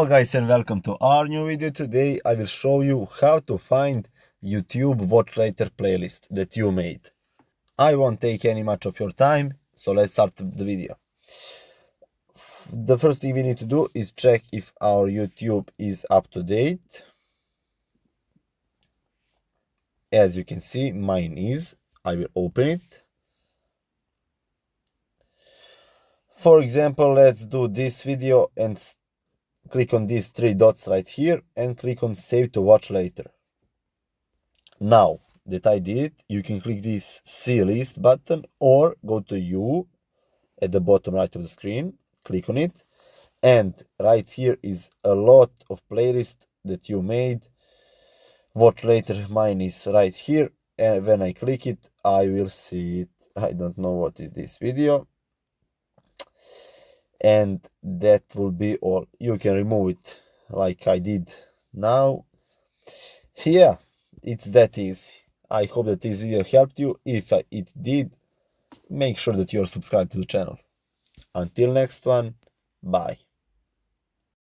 Hello guys and welcome to our new video. Today I will show you how to find YouTube watch later playlist that you made. I won't take any much of your time, so let's start the video. The first thing we need to do is check if our YouTube is up to date. As you can see, mine is. I will open it. For example, let's do this video and click on these three dots right here and click on save to watch later. Now that I did it, you can click this see list button or go to you at the bottom right of the screen, click on it, and right here is a lot of playlists that you made. Watch later, mine is right here, and when I click it, I will see it. I don't know what is this video, and that will be all. You can remove it like I did now. Yeah, it's that easy. I hope that this video helped you. If it did, make sure that you are subscribed to the channel. Until next one, bye.